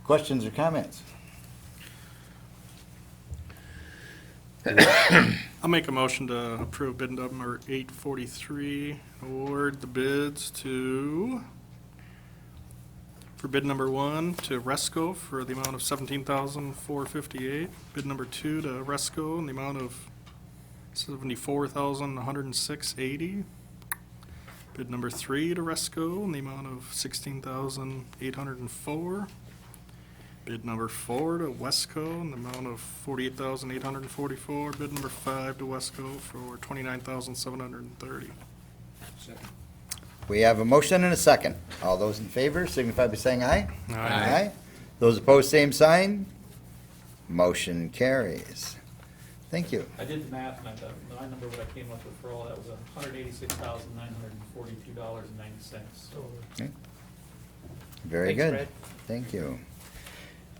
Questions or comments? I'll make a motion to approve bid number 843, award the bids for bid number 1 to Resco for the amount of $17,458. Bid number 2 to Resco in the amount of $74,106.80. Bid number 3 to Resco in the amount of $16,804. Bid number 4 to Wesco in the amount of $48,844. Bid number 5 to Wesco for $29,730. Second. We have a motion and a second. All those in favor signify by saying aye. Aye. Those opposed, same sign. Motion carries. Thank you. I did the math, and my number, what I came up with for all that was $186,942.90, so. Okay. Very Thanks, good. Fred. Thank you.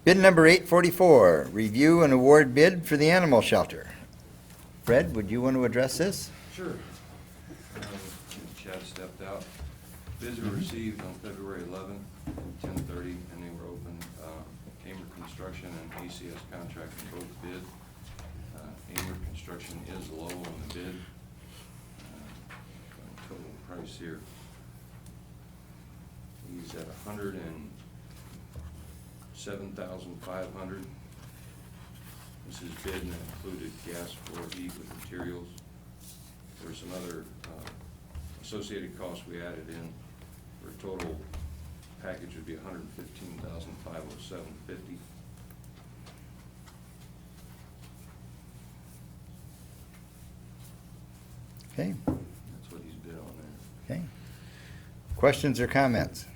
Bid number 844, review and award bid for the animal shelter. Fred, would you want to address this? Sure. Chad stepped out. Bids were received on February 11th, 10:30, and they were open. Amer Construction and ACS Contracting both bid. Amer Construction is low on the bid. Total price here. He's at $107,500. This is bid and that included gas for heat with materials. There's some other associated costs we added in. For a total package would be $115,507.50. Okay, That's what he's bid on there. okay. Questions or comments?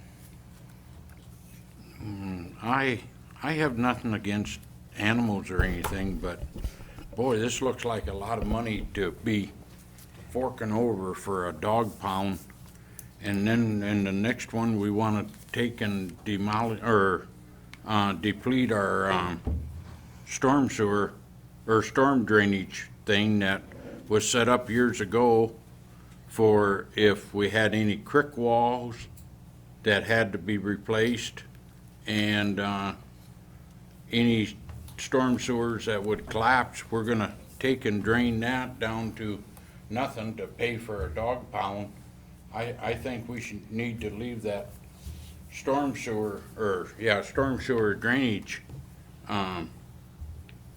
I have nothing against animals or anything, but boy, this looks like a lot of money to be forking over for a dog pound. And then in the next one, we want to take and demolish, or deplete our storm sewer, or storm drainage thing that was set up years ago for if we had any creek walls that had to be replaced, and any storm sewers that would collapse, we're gonna take and drain that down to nothing to pay for a dog pound. I think we should need to leave that storm sewer drainage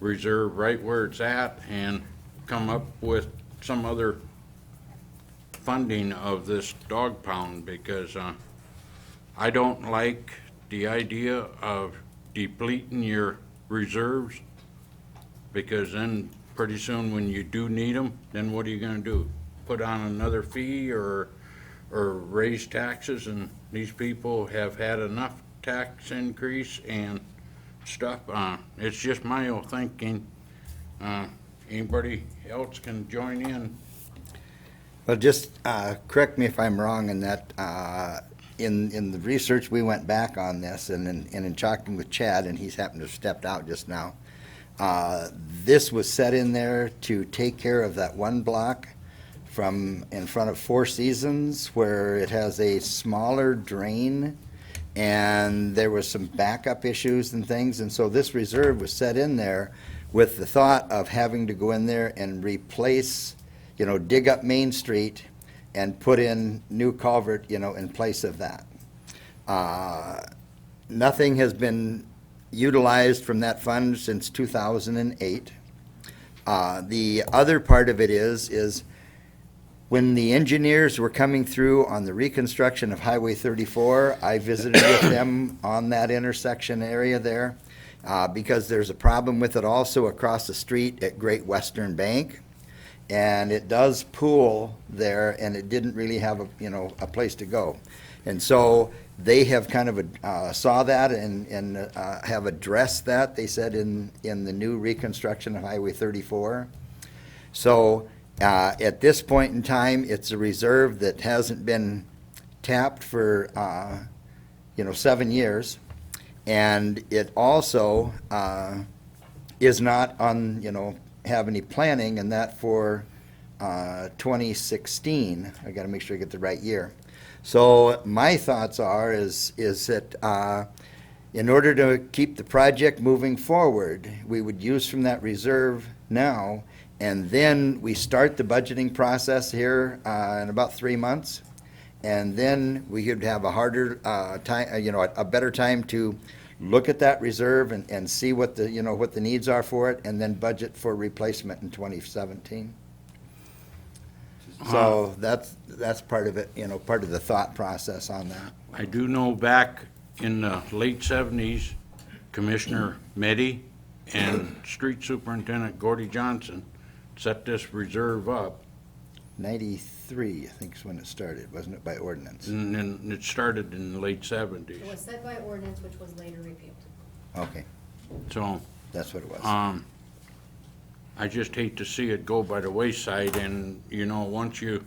reserve right where it's at and come up with some other funding of this dog pound, because I don't like the idea of depleting your reserves, because then pretty soon when you do need them, then what are you gonna do? Put on another fee or raise taxes? And these people have had enough tax increase and stuff. It's just my own thinking. Anybody else can join in. Well, just correct me if I'm wrong in that, in the research, we went back on this, and in talking with Chad, and he's happened to have stepped out just now, this was set in there to take care of that one block from in front of Four Seasons, where it has a smaller drain, and there was some backup issues and things, and so this reserve was set in there with the thought of having to go in there and replace, dig up Main Street and put in new culvert, in place of that. Nothing has been utilized from that fund since 2008. The other part of it is when the engineers were coming through on the reconstruction of Highway 34, I visited with them on that intersection area there, because there's a problem with it also across the street at Great Western Bank. And it does pool there, and it didn't really have a place to go. And so they have kind of saw that and have addressed that, they said, in the new reconstruction of Highway 34. So at this point in time, it's a reserve that hasn't been tapped for, 7 years. And it also is not on, have any planning, and that for 2016. I got to make sure I get the right year. So my thoughts are is that in order to keep the project moving forward, we would use from that reserve now, and then we start the budgeting process here in about 3 months, and then we could have a harder time, a better time to look at that reserve and see what the, what the needs are for it, and then budget for replacement in 2017. So that's part of it, part of the thought process on that. I do know back in the late 70s, Commissioner Meddy and Street Superintendent Gordy Johnson set this reserve up, 93, I think is when it started, wasn't it, by ordinance? and then it started in the late 70s. It was set by ordinance, which was later repealed. Okay, So, that's what it was. I just hate to see it go by the wayside, and, once you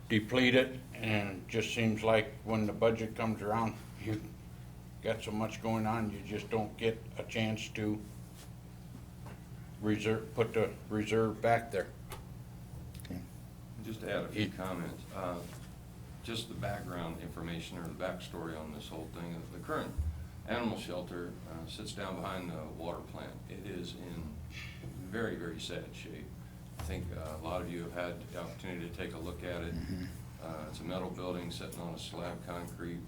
deplete it, and it just seems like when the budget comes around, you got so much going on, you just don't get a chance to put the reserve back there. Just to add a few comments, just the background information or the backstory on this whole thing. The current animal shelter sits down behind the water plant. It is in very, very sad shape. I think a lot of you have had the opportunity to take a look at it. It's a metal building sitting on a slab concrete.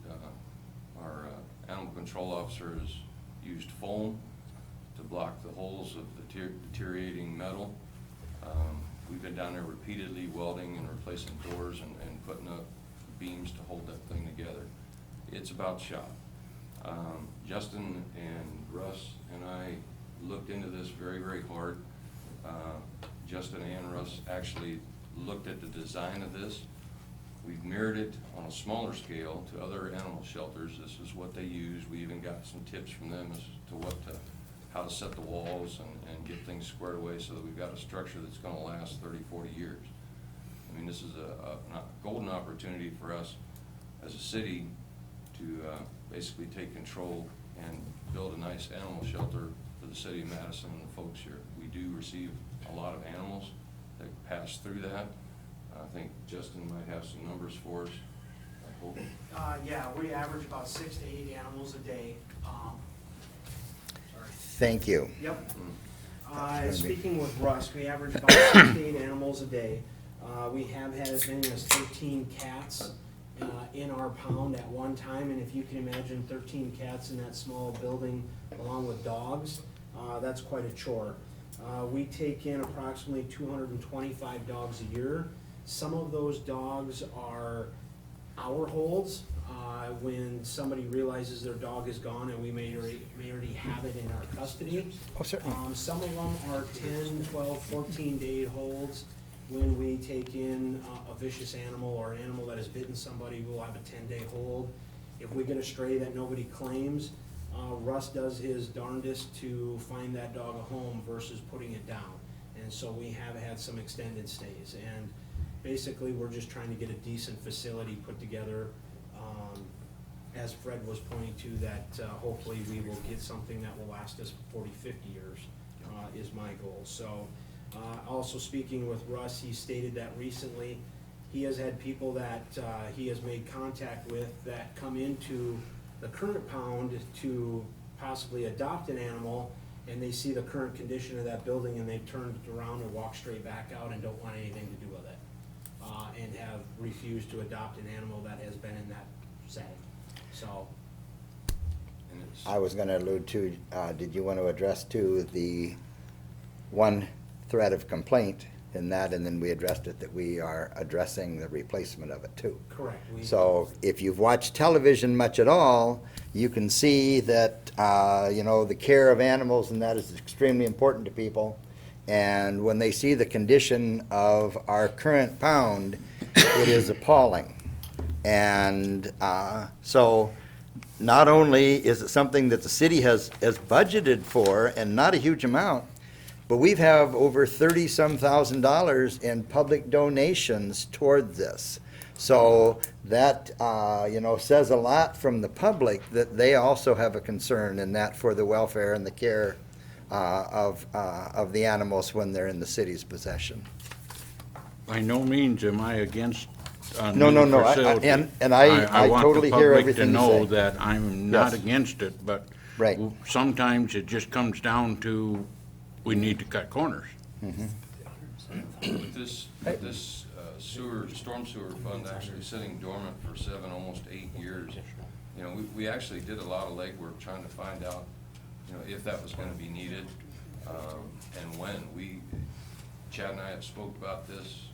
Our animal control officers used foam to block the holes of the deteriorating metal. We've been down there repeatedly welding and replacing doors and putting up beams to hold that thing together. It's about shot. Justin and Russ and I looked into this very, very hard. Justin and Russ actually looked at the design of this. We've mirrored it on a smaller scale to other animal shelters. This is what they use. We even got some tips from them as to how to set the walls and get things squared away so that we've got a structure that's going to last 30, 40 years. I mean, this is a golden opportunity for us as a city to basically take control and build a nice animal shelter for the city of Madison and the folks here. We do receive a lot of animals that pass through that. I think Justin might have some numbers for us. I hope. Yeah, we average about 6 to 8 animals a day. Thank you. Yep. gonna be- Speaking with Russ, we average about 6 to 8 animals a day. We have had as many as 13 cats in our pound at one time, and if you can imagine 13 cats in that small building along with dogs, that's quite a chore. We take in approximately 225 dogs a year. Some of those dogs are hour holds, when somebody realizes their dog is gone and we may already have it in our custody. Oh, certainly. Some of them are 10, 12, 14-day holds. When we take in a vicious animal or an animal that has bitten somebody, we'll have a 10-day hold. If we get a stray that nobody claims, Russ does his darndest to find that dog a home versus putting it down. And so we have had some extended stays. And basically, we're just trying to get a decent facility put together. As Fred was pointing to, that hopefully we will get something that will last us 40, 50 years, is my goal. So, also speaking with Russ, he stated that recently he has had people that he has made contact with that come into the current pound to possibly adopt an animal, and they see the current condition of that building and they've turned around and walked straight back out and don't want anything to do with it, and have refused to adopt an animal that has been in that setting. So, And it's, I was gonna allude to, did you want to address to the one threat of complaint in that, and then we addressed it, that we are addressing the replacement of it too? correct. So if you've watched television much at all, you can see that, the care of animals and that is extremely important to people. And when they see the condition of our current pound, it is appalling. And so not only is it something that the city has budgeted for, and not a huge amount, but we have over $30-some thousand in public donations toward this. So that, says a lot from the public that they also have a concern in that for the welfare and the care of the animals when they're in the city's possession. By no means am I against a No, no, new no, facility. and I totally hear everything you I want the public to know say. that I'm not Yes. against it, but Right. sometimes it just comes down to, we need to cut corners. With this storm sewer fund actually sitting dormant for 7, almost 8 years, we actually did a lot of legwork trying to find out, if that was gonna be needed, and when. Chad and I have spoke about this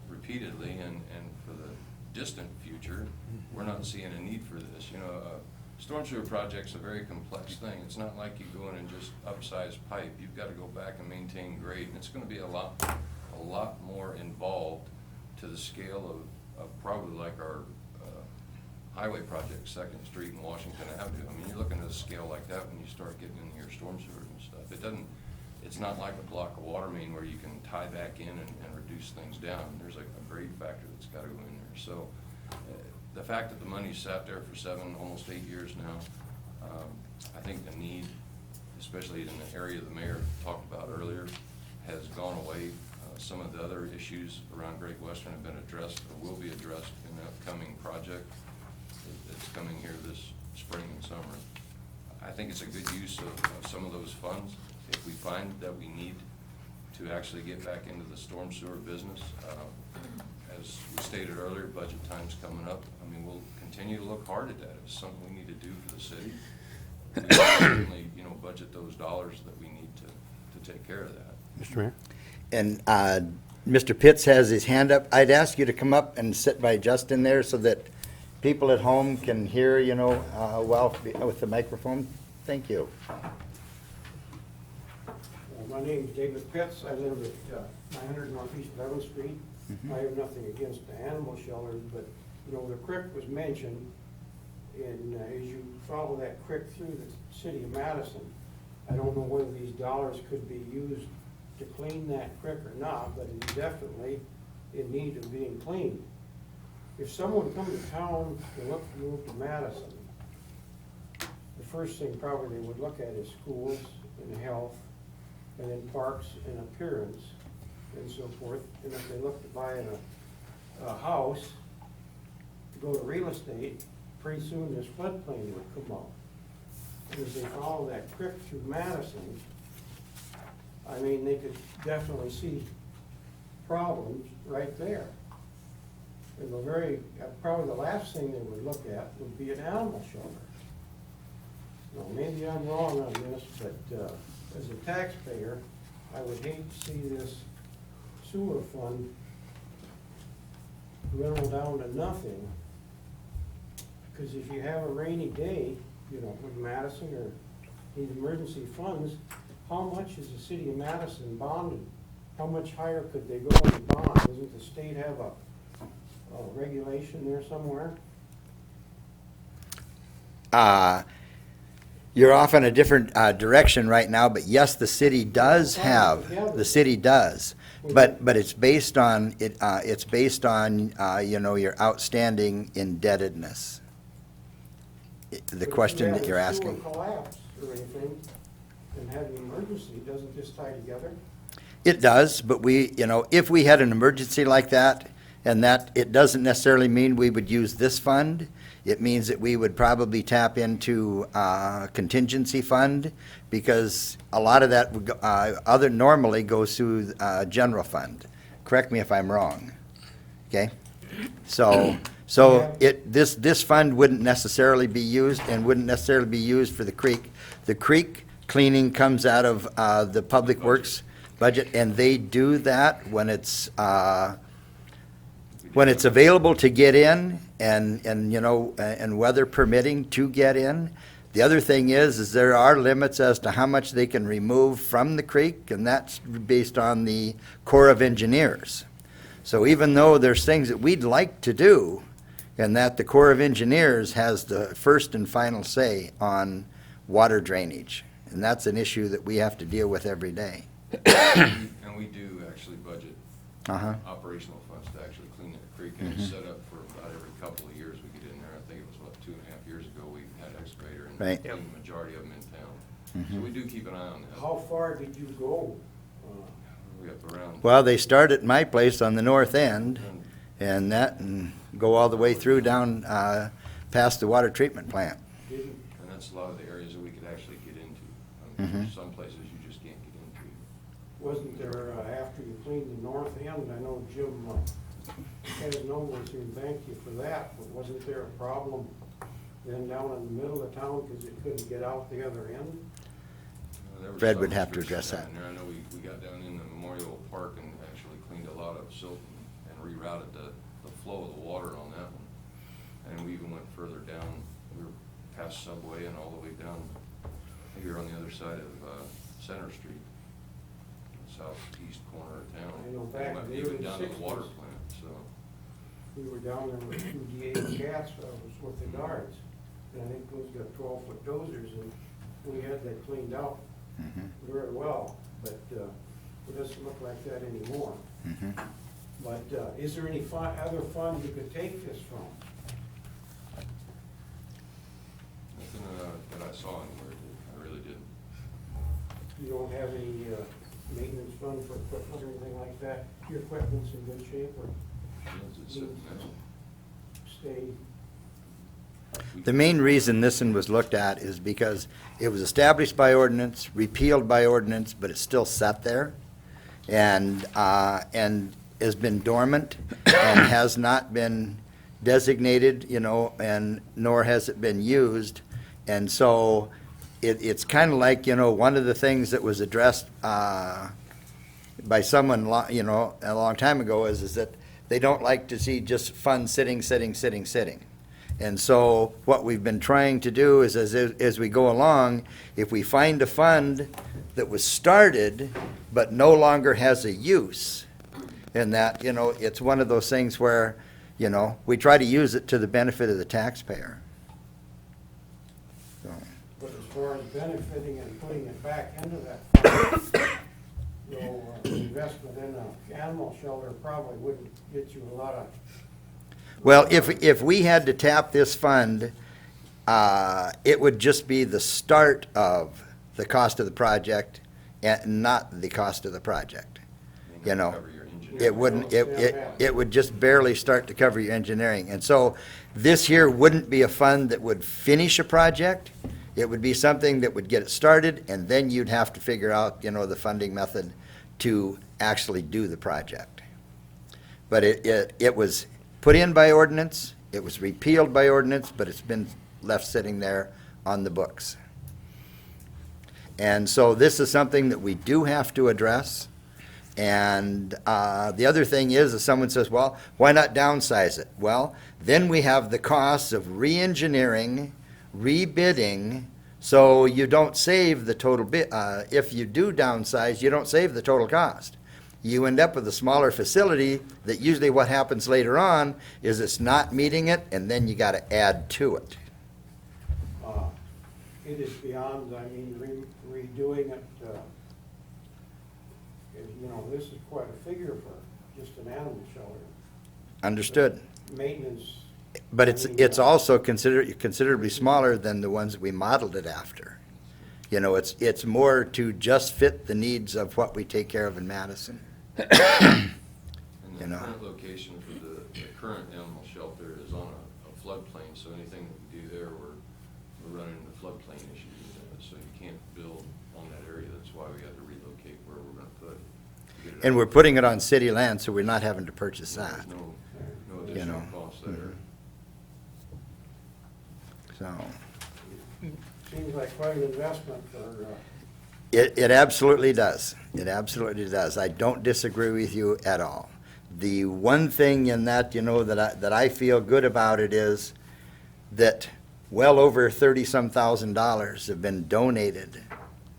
repeatedly, and for the distant future, we're not seeing a need for this. Storm sewer project's a very complex thing. It's not like you go in and just upsize pipe. You've got to go back and maintain grade, and it's gonna be a lot more involved to the scale of probably like our highway project, Second Street and Washington Avenue. I mean, you're looking at a scale like that when you start getting into your storm sewer and stuff. It's not like a block of water main where you can tie back in and reduce things down. There's a grade factor that's got to go in there. So the fact that the money's sat there for 7, almost 8 years now, I think the need, especially in the area the mayor talked about earlier, has gone away. Some of the other issues around Great Western have been addressed or will be addressed in the upcoming project that's coming here this spring and summer. I think it's a good use of some of those funds. If we find that we need to actually get back into the storm sewer business, as we stated earlier, budget time's coming up. I mean, we'll continue to look hard at that. If it's something we need to do for the city, we can certainly, budget those dollars that we need to take care of that. Mr. Mayor? And Mr. Pitts has his hand up. I'd ask you to come up and sit by Justin there so that people at home can hear, well, with the microphone. Thank you. My name's David Pitts. I live at 900 Northeast 11th Street. I have nothing against the animal shelters, but, the creek was mentioned, and as you follow that creek through the city of Madison, I don't know whether these dollars could be used to clean that creek or not, but it's definitely in need of being cleaned. If someone come to town to look to move to Madison, the first thing probably they would look at is schools and health, and then parks and appearance, and so forth. And if they look to buy a house, to go to real estate, pretty soon this floodplain would come up. And as they follow that creek through Madison, I mean, they could definitely see problems right there. And probably the last thing they would look at would be an animal shelter. Now, maybe I'm wrong on this, but as a taxpayer, I would hate to see this sewer fund dwindle down to nothing. Because if you have a rainy day, with Madison or these emergency funds, how much is the city of Madison bonded? How much higher could they go in bond? Doesn't the state have a regulation there somewhere? You're off in a different direction right now, but yes, the city does have, but it's based on, your outstanding indebtedness. The question that you're asking. If you have a sewer collapse or anything, and have an emergency, doesn't this tie together? It does, but if we had an emergency like that, and that, it doesn't necessarily mean we would use this fund. It means that we would probably tap into contingency fund, because a lot of that would normally goes through general fund. Correct me if I'm wrong. Okay? So this fund wouldn't necessarily be used, and wouldn't necessarily be used for the creek. The creek cleaning comes out of the Public Works budget, and they do that when it's available to get in, and weather permitting to get in. The other thing is there are limits as to how much they can remove from the creek, and that's based on the Corps of Engineers. So even though there's things that we'd like to do, and that the Corps of Engineers has the first and final say on water drainage, and that's an issue that we have to deal with every day. And we do actually budget Uh-huh. operational funds to actually clean that creek, and it's set up for about every couple of years we get in there. I think it was, what, 2.5 years ago, we had excavator and Right. cleaned the majority of them in town. So we do keep an eye on that. How far did you go? We up around. Well, they start at my place on the north end, and go all the way through down past the water treatment plant. Didn't, And that's a lot of the areas that we could actually get into. Mhm. Some places you just can't get into. wasn't there, after you cleaned the north end, I know Jim has no words here, and thank you for that, but wasn't there a problem then down in the middle of town because it couldn't get out the other end? There was Fred some would have to restrictions address down there. I know we got down in the Memorial Park and actually cleaned a lot of silt and rerouted the flow of the water on that one. And we even went further down, we were past Subway and all the way down here on the other side of Center Street, southeast corner of town. I know back in the Even early down to the water 60s. plant, so. We were down there with 2 DA cats, was with the guards, and I think those got 12-foot dozers, and we had that cleaned out very well, but it doesn't look like that anymore. But is there any other fund you could take this from? Nothing that I saw anywhere, I really didn't. You don't have any maintenance fund for equipment or anything like that? Your equipment's in good shape or It's sitting there. stay? The main reason this one was looked at is because it was established by ordinance, repealed by ordinance, but it's still set there, and has been dormant and has not been designated, and nor has it been used. And so it's kind of like, one of the things that was addressed by someone, a long time ago is that they don't like to see just funds sitting. And so what we've been trying to do is as we go along, if we find a fund that was started but no longer has a use, and that, it's one of those things where, we try to use it to the benefit of the taxpayer. So, But as far as benefiting and putting it back into that fund, investment in an animal shelter probably wouldn't get you a lot of. well, if we had to tap this fund, it would just be the start of the cost of the project and not the cost of the project. May not cover your engineering. It wouldn't, it would just barely start to cover your engineering. And so this here wouldn't be a fund that would finish a project. It would be something that would get it started, and then you'd have to figure out, the funding method to actually do the project. But it was put in by ordinance, it was repealed by ordinance, but it's been left sitting there on the books. And so this is something that we do have to address. And the other thing is, if someone says, well, why not downsize it? Well, then we have the costs of re-engineering, rebidding, so you don't save the total bid. If you do downsize, you don't save the total cost. You end up with a smaller facility that usually what happens later on is it's not meeting it, and then you got to add to it. It is beyond, redoing it, this is quite a figure for just an animal shelter. Understood. Maintenance. But it's also considerably smaller than the ones we modeled it after. It's more to just fit the needs of what we take care of in Madison. And the current location for the current animal shelter is on a floodplain, so anything that we do there, we're running into floodplain issues. So you can't build on that area. That's why we had to relocate where we're gonna put it. And we're putting it on city land, so we're not having to purchase that. There's no additional cost there. So, Seems like quite an investment for, it absolutely does. It absolutely does. I don't disagree with you at all. The one thing in that, that I feel good about it is that well over $30-some thousand have been donated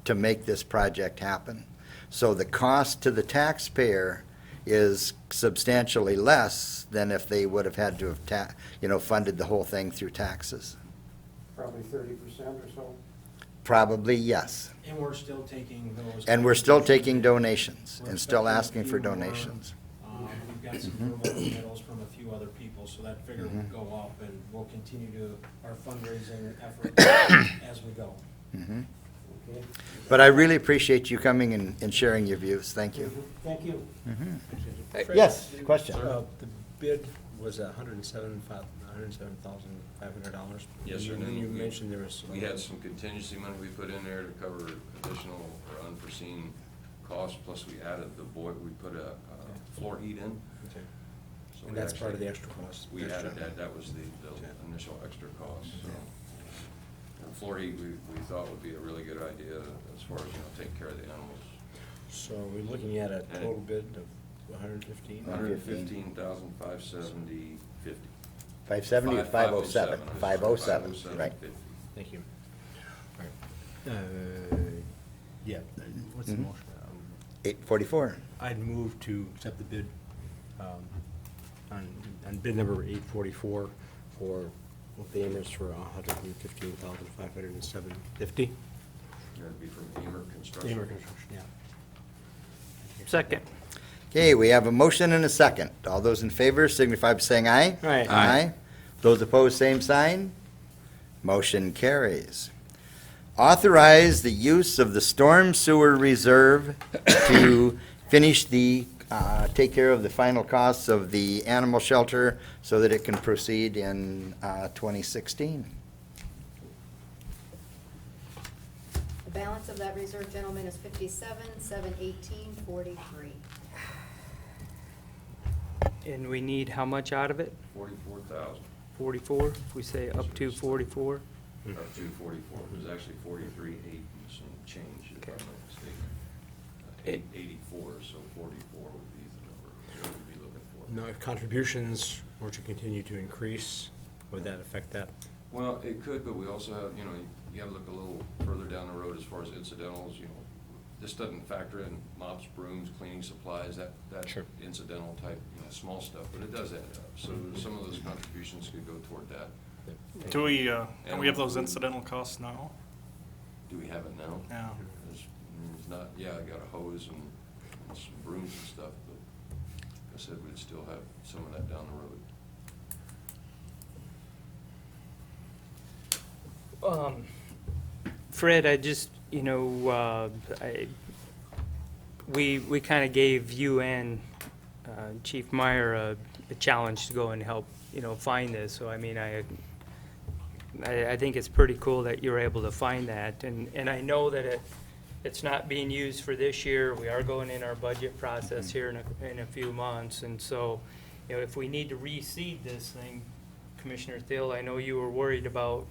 to make this project happen. So the cost to the taxpayer is substantially less than if they would have had to have funded the whole thing through taxes. probably 30% or so. Probably, yes. And we're still taking those. And we're still taking donations We're and still expecting a asking for few more. donations. We've we've got some verbal commitments from a few other people, so that figure will go up, and we'll continue to our fundraising effort as we go. Mhm. Okay? But I really appreciate you coming and sharing your views. Thank you. Thank you. Yes, question. The bid was $107,500. Yes, sir. And then you mentioned there was. We had some contingency money we put in there to cover additional or unforeseen costs, plus we added we put a floor heat in. Okay. So And we that's part of the actually- extra cost. We added that was the initial extra cost, so. And floor heat, we thought would be a really good idea as far as, taking care of the animals. So we're looking at a total bid of 115? $115,570.50. 570 or 507? 507, right. 507.50. Thank you. Yeah, what's the Mhm. motion? 844. I'd move to accept the bid on bid number 844 for, what the aim is for $115,507.50. That'd be from Amer Construction. Amer Construction, yeah. Second. Okay, we have a motion and a second. All those in favor signify by saying aye. Aye. Aye. Those opposed, same sign. Motion carries. Authorize the use of the storm sewer reserve to finish take care of the final costs of the animal shelter so that it can proceed in 2016. The balance of that reserve, gentlemen, is 57,718.43. And we need how much out of it? 44,000, 44? If we say up to 44? up to 44. It was actually 43,800 and some change, if I'm not mistaken. 884, so 44 would be the number that we'd be looking for. Now, if contributions were to continue to increase, would that affect that? Well, it could, but we also have, you gotta look a little further down the road as far as incidentals, This doesn't factor in mops, brooms, cleaning supplies, that Sure. incidental type, small stuff, but it does add up. So some of those contributions could go toward that. Do we have those incidental costs now? Do we have it now? Yeah. It's not, I got a hose and some brooms and stuff, but like I said, we'd still have some of that down the road. Fred, I just, we kind of gave you and Chief Meyer a challenge to go and help, find this. So, I mean, I think it's pretty cool that you're able to find that. And I know that it's not being used for this year. We are going in our budget process here in a few months. And so, if we need to reseed this thing, Commissioner Thiel, I know you were worried about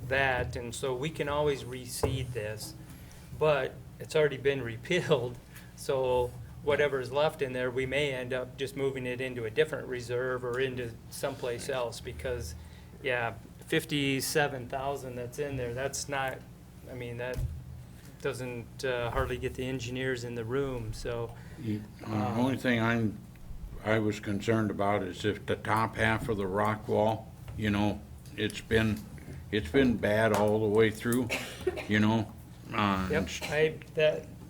that, and so we can always reseed this, but it's already been repealed, so whatever's left in there, we may end up just moving it into a different reserve or into someplace else, because, 57,000 that's in there, that's not, that doesn't hardly get the engineers in the room, so. The only thing I was concerned about is if the top half of the rock wall, it's been bad all the way through, Yep,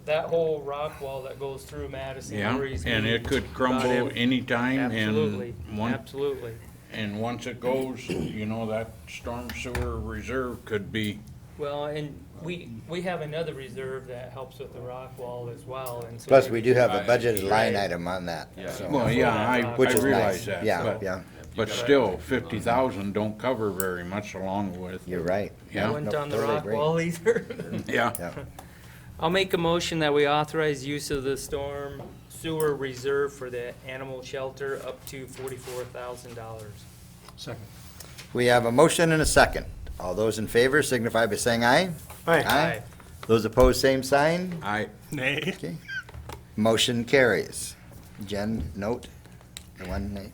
that whole rock wall that goes through Madison. Yeah, worries and me it could about crumble it. anytime, Absolutely, and absolutely. and once it goes, that storm sewer reserve could be, Well, and we have another reserve that helps with the rock wall as well, and so. Plus, we do have a budgeted line Right. item on that. Yeah. so- well, I Which is realize nice. that. Yeah, but- yeah, But still, 50,000 don't cover very much along with. you're right. Yeah. I went No, on the totally rock agree. wall either. Yeah. Yeah. I'll make a motion that we authorize use of the storm sewer reserve for the animal shelter up to $44,000. Second. We have a motion and a second. All those in favor signify by saying aye. Aye. Those opposed, same sign. Nay. Okay. Motion carries. Jen, note the one nay.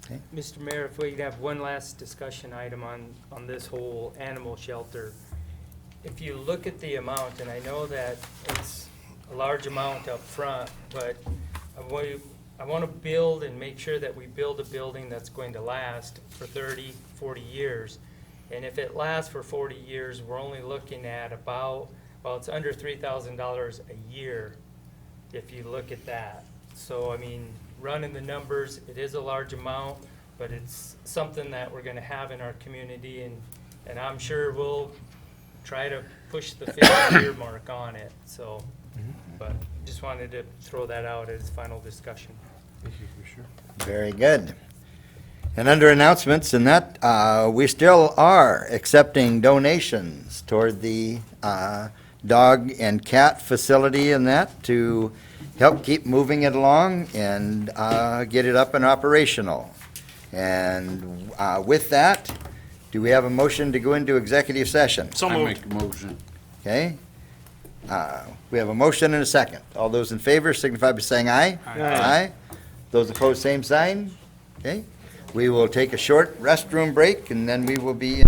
Okay. Mr. Mayor, if we could have one last discussion item on this whole animal shelter. If you look at the amount, and I know that it's a large amount up front, but I want to build and make sure that we build a building that's going to last for 30, 40 years. And if it lasts for 40 years, we're only looking at it's under $3,000 a year if you look at that. So, running the numbers, it is a large amount, but it's something that we're gonna have in our community, and I'm sure we'll try to push the 50-year mark on it, so, but just wanted to throw that out as final discussion. Thank you, Commissioner. Very good. And under announcements and that, we still are accepting donations toward the dog and cat facility and that to help keep moving it along and get it up and operational. And with that, do we have a motion to go into executive session? So I moved. make a motion. Okay. We have a motion and a second. All those in favor signify by saying aye. Aye. Those opposed, same sign. Okay. We will take a short restroom break, and then we will be